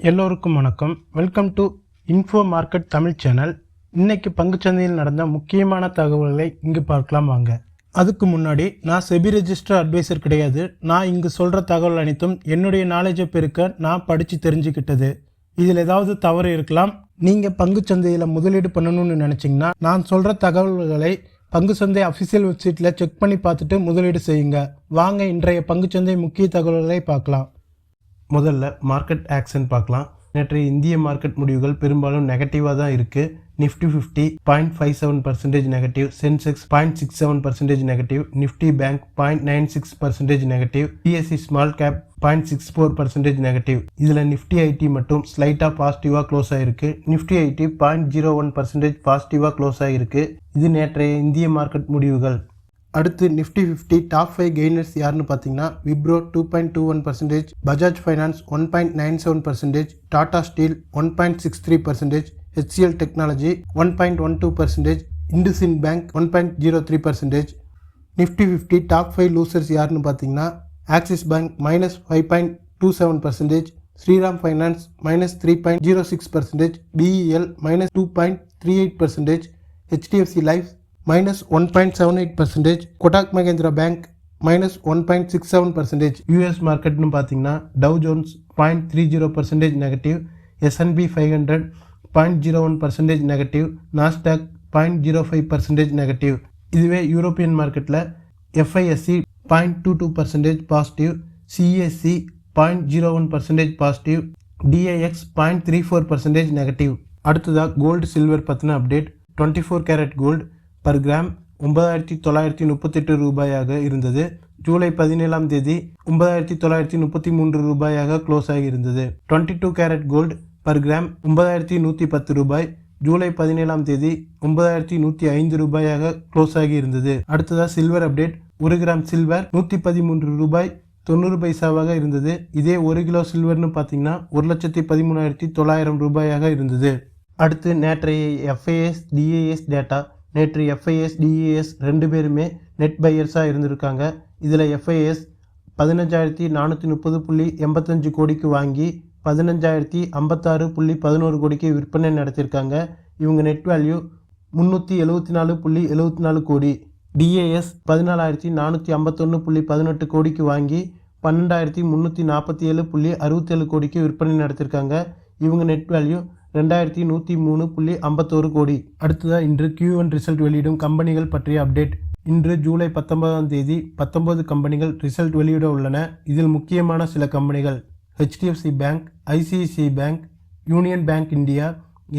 எல்லோருக்கும் வணக்கம். Welcome to info market Tamil channel. இன்னைக்கு பங்குச்சந்தையில் நடந்த முக்கியமான தகவல்களை இங்கு பார்க்கலாம் வாங்க. அதுக்கு முன்னாடி நான் செபி ரெஜிஸ்டர் அட்வைசர் கிடையாது. நான் இங்கு சொல்கிற தகவல் அனைத்தும் என்னுடைய நாலேஜை பெருக்க நான் படித்து தெரிஞ்சுக்கிட்டது. இதில் ஏதாவது தவறு இருக்கலாம். நீங்கள் பங்குச்சந்தையில் முதலீடு பண்ணணும்னு நினச்சிங்கன்னா நான் சொல்கிற தகவல்களை பங்குச்சந்தை அஃபிஷியல் வெப்சைட்டில் செக் பண்ணி பார்த்துட்டு முதலீடு செய்யுங்க. வாங்க இன்றைய பங்குச்சந்தை முக்கிய தகவல்களை பார்க்கலாம். முதல்ல மார்க்கெட் ஆக்ஷன் பார்க்கலாம். நேற்றைய இந்திய மார்க்கெட் முடிவுகள் பெரும்பாலும் நெகட்டிவாக தான் இருக்குது. Nifty 50 0.57% negative, Sensex 0.67% negative, Nifty bank 0.96% negative, BSc small cap 0.64% negative. இதில் நிஃப்டி ஐடி மட்டும் ஸ்லைட்டாக பாசிட்டிவாக க்ளோஸ் ஆகிருக்கு. நிஃப்டி ஐடி 0.01% பாசிட்டிவாக க்ளோஸ் ஆகிருக்கு. இது நேற்றைய இந்திய மார்க்கெட் முடிவுகள். அடுத்து நிஃப்டி 50 டாப் 5 கெய்னர்ஸ் யாருன்னு பார்த்தீங்கன்னா Wipro 2.21%, Bajaj finance 1.97%, Tata steel 1.63%, HCL technology 1.12%, IndusInd bank 1.03%. Nifty 50 top 5 losers யாருன்னு பார்த்தீங்கன்னா Axis bank -5.27%, Shriram finance -3.06%, BEL -2.38%, HDFC life -1.78%, Kotak Mahindra bank -1.67%. US மார்க்கெட்னு பார்த்தீங்கன்னா Dow Jones 0.30% negative, S&P 500 0.01% negative, Nasdaq 0.05% negative. இதுவே யூரோப்பியன் மார்க்கெட்டில் FISC 0.22% positive, CAC 0.01% positive, DIX 0.34% negative. அடுத்ததாக கோல்டு சில்வர் பற்றின update. 24 carat gold per gram 9,938 ரூபாயாக இருந்தது. ஜூலை 17ஆம் தேதி 9,933 ரூபாயாக க்ளோஸ் ஆகியிருந்தது. 22 கேரட் கோல்டு பர் கிராம் 9,110 ரூபாய். ஜூலை 17ஆம் தேதி 9,105 ரூபாயாக க்ளோஸ் ஆகியிருந்தது. அடுத்ததாக சில்வர் அப்டேட். 1 கிராம் சில்வர் 113 ரூபாய் 90 பைசாவாக இருந்தது. இதே 1 கிலோ சில்வர்னு பார்த்தீங்கன்னா 1,13,900 ரூபாயாக இருந்தது. அடுத்து நேற்றைய FIS DIS டேட்டா. நேற்று FIS DIS ரெண்டு பேருமே நெட் பையர்ஸாக இருந்திருக்காங்க. இதில் FIS 15,430.85 கோடிக்கு வாங்கி 15,056.11 கோடிக்கு விற்பனை நடத்தியிருக்காங்க. இவங்க நெட் வேல்யூ 374.74 கோடி. DIS 14,451.18 கோடிக்கு வாங்கி 12,347.67 கோடிக்கு விற்பனை நடத்தியிருக்காங்க. இவங்க நெட் வேல்யூ 2,103.51 கோடி. அடுத்ததாக இன்று Q1 ரிசல்ட் வெளியிடும் கம்பெனிகள் பற்றிய அப்டேட். இன்று ஜூலை 19ஆம் தேதி 19 கம்பெனிகள் ரிசல்ட் வெளியிட உள்ளன. இதில் முக்கியமான சில கம்பெனிகள் HDFC bank, ICICI bank, union bank India,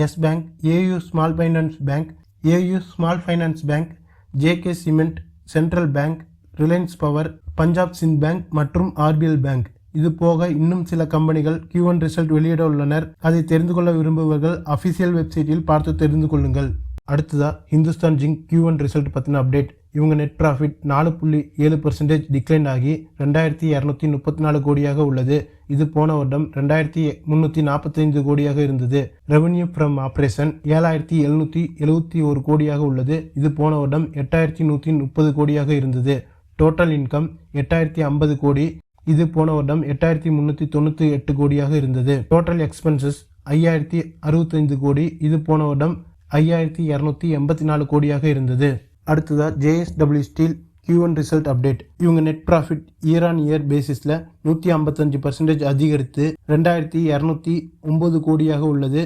yes bank, AU small finance bank, AU small finance bank, JK cement, central bank, Reliance power, Punjab Sindh bank மற்றும் RBL பேங்க். இது போக இன்னும் சில கம்பெனிகள் Q1 ரிசல்ட் வெளியிட உள்ளனர். அதை தெரிந்து கொள்ள விரும்புபவர்கள் அஃபிஷியல் வெப்சைட்டில் பார்த்து தெரிந்து கொள்ளுங்கள். அடுத்ததாக ஹிந்துஸ்தான் ஜிங்க் Q1 ரிசல்ட் பற்றின அப்டேட். இவங்க நெட் ப்ராஃபிட் 4.7% டிக்ளைன் ஆகி 2,234 கோடியாக உள்ளது. இது போன வருடம் 2,345 கோடியாக இருந்தது. ரெவன்யூ ஃப்ரம் ஆப்ரேஷன் 7,771 கோடியாக உள்ளது. இது போன வருடம் 8,130 கோடியாக இருந்தது. டோட்டல் இன்கம் 8,050 கோடி. இது போன வருடம் 8,398 கோடியாக இருந்தது. டோட்டல் எக்ஸ்பென்சஸ் 5,065 கோடி. இது போன வருடம் 5,284 கோடியாக இருந்தது. அடுத்ததாக JSW steel Q1 result update. இவங்க net profit year on year பேசிஸில் 155% அதிகரித்து 2,209 கோடியாக உள்ளது.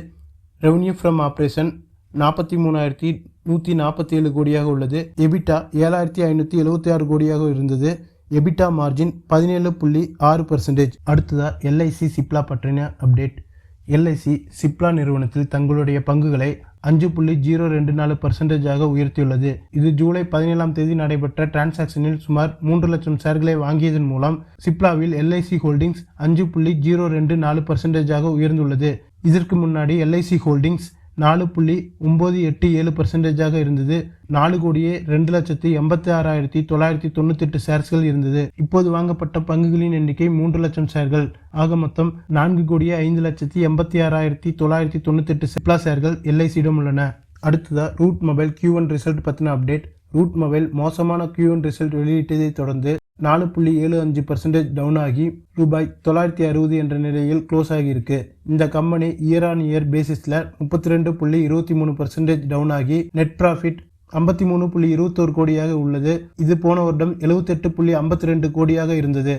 ரெவன்யூ ஃப்ரம் ஆப்ரேஷன் 43,147 கோடியாக உள்ளது. எபிட்டா 7,576 கோடியாக இருந்தது. EBITDA margin 17.6%. அடுத்ததாக LIC சிப்லா பற்றின அப்டேட். LIC சிப்லா நிறுவனத்தில் தங்களுடைய பங்குகளை 5.024% உயர்த்தியுள்ளது. இது ஜூலை 17ஆம் தேதி நடைபெற்ற டிரான்சாக்ஷனில் சுமார் 3 லட்சம் ஷேர்களை வாங்கியதன் மூலம் சிப்லாவில் LIC ஹோல்டிங்ஸ் 5.024% உயர்ந்துள்ளது. இதற்கு முன்னாடி LIC ஹோல்டிங்ஸ் 4.987% இருந்தது. 4,02,86,998 ஷேர்ஸ்கள் இருந்தது. இப்போது வாங்கப்பட்ட பங்குகளின் எண்ணிக்கை 3 லட்சம் ஷேர்கள். ஆக மொத்தம் 4,05,86,998 சிப்லா ஷேர்கள் LICயிடம் உள்ளன. அடுத்ததாக ரூட் மொபைல் Q1 ரிசல்ட் பற்றின அப்டேட். ரூட் மொபைல் மோசமான Q1 ரிசல்ட் வெளியிட்டதை தொடர்ந்து 4.75% டவுன் ஆகி ரூபாய் 960 என்ற நிலையில் க்ளோஸ் ஆகியிருக்கு. இந்த கம்பெனி இயர் ஆன் இயர் பேசிஸில் 32.23% டவுன் ஆகி நெட் ப்ராஃபிட் 53.21 கோடியாக உள்ளது. இது போன வருடம் 78.52 கோடியாக இருந்தது.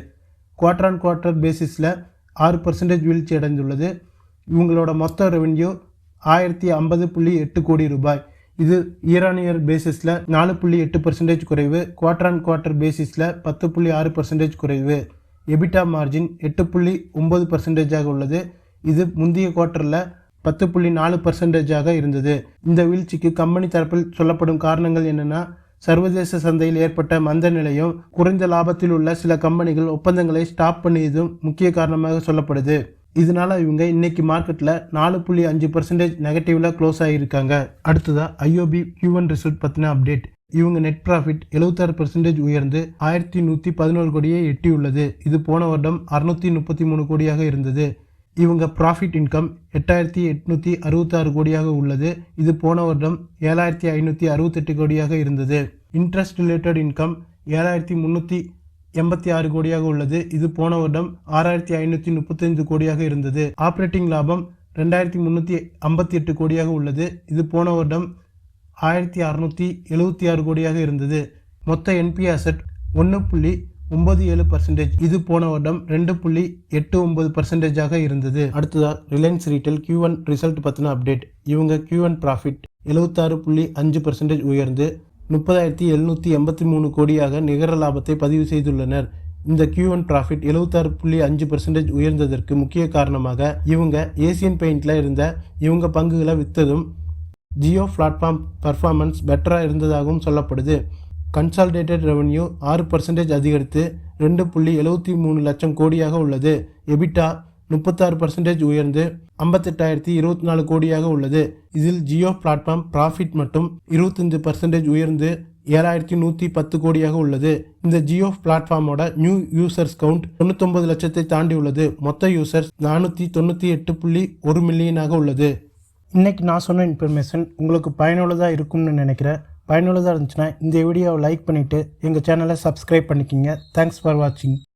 குவார்டர் ஆன் குவார்டர் பேசிஸில் 6% வீழ்ச்சி அடைந்துள்ளது. இவங்களோட மொத்த ரெவென்யூ 1050.8 கோடி ரூபாய். இது இயர் ஆன் இயர் பேசிஸில் 4.8% குறைவு. குவார்டர் ஆன் குவார்டர் பேசிஸில் 10.6% குறைவு. எபிட்டா மார்ஜின் 8.9% உள்ளது. இது முந்தைய குவார்ட்டரில் 10.4% இருந்தது. இந்த வீழ்ச்சிக்கு கம்பெனி தரப்பில் சொல்லப்படும் காரணங்கள் என்னென்னா, சர்வதேச சந்தையில் ஏற்பட்ட மந்த நிலையும் குறைந்த லாபத்தில் உள்ள சில கம்பெனிகள் ஒப்பந்தங்களை ஸ்டாப் பண்ணியதும் முக்கிய காரணமாக சொல்லப்படுது. இதனால இவங்க இன்னைக்கு மார்க்கெட்டில் 4.5% நெகட்டிவில் க்ளோஸ் ஆகியிருக்காங்க. அடுத்ததாக IOB Q1 ரிசல்ட் பற்றின அப்டேட். இவங்க நெட் ப்ராஃபிட் 76% உயர்ந்து 1111 கோடியை எட்டியுள்ளது. இது போன வருடம் 633 கோடியாக இருந்தது. இவங்க ப்ராஃபிட் இன்கம் 8866 கோடியாக உள்ளது. இது போன வருடம் 7568 கோடியாக இருந்தது. இன்ட்ரெஸ்ட் ரிலேட்டட் இன்கம் 7386 கோடியாக உள்ளது. இது போன வருடம் 6535 கோடியாக இருந்தது. ஆப்ரேட்டிங் லாபம் 2358 கோடியாக உள்ளது. இது போன வருடம் 1676 கோடியாக இருந்தது. மொத்த NPA அசெட் 1.97%. இது போன வருடம் 2.89% இருந்தது. அடுத்ததாக ரிலையன்ஸ் ரீட்டைல் Q1 ரிசல்ட் பற்றின அப்டேட். இவங்க Q1 ப்ராஃபிட் 76.5% உயர்ந்து 30,783 கோடியாக நிகர லாபத்தை பதிவு செய்துள்ளனர். இந்த Q1 ப்ராஃபிட் 76.5% உயர்ந்ததற்கு முக்கிய காரணமாக இவங்க ஏசியன் பெயிண்டில் இருந்த இவங்க பங்குகளை விற்றதும் ஜியோ பிளாட்ஃபார்ம் பர்ஃபார்மன்ஸ் பெட்டராக இருந்ததாகவும் சொல்லப்படுது. கன்சாலிடேட்டட் ரெவன்யூ 6% அதிகரித்து 2.73 லட்சம் கோடியாக உள்ளது. எபிட்டா 36% உயர்ந்து 58,024 கோடியாக உள்ளது. இதில் ஜியோ பிளாட்ஃபார்ம் ப்ராஃபிட் மட்டும் 25% உயர்ந்து 7110 கோடியாக உள்ளது. இந்த ஜியோ பிளாட்ஃபார்மோட நியூ யூசர்ஸ் கவுண்ட் 99 லட்சத்தை தாண்டி உள்ளது. மொத்த யூசர்ஸ் 498.1 மில்லியனாக உள்ளது. இன்னைக்கு நான் சொன்ன இன்ஃபர்மேஷன் உங்களுக்கு பயனுள்ளதாக இருக்கும்னு நினைக்கிறேன். பயனுள்ளதாக இருந்துச்சுன்னா இந்த வீடியோவை லைக் பண்ணிவிட்டு எங்கள் சேனலை சப்ஸ்கிரைப் பண்ணிக்கிங்க. தேங்க்ஸ் ஃபார் வாட்சிங்.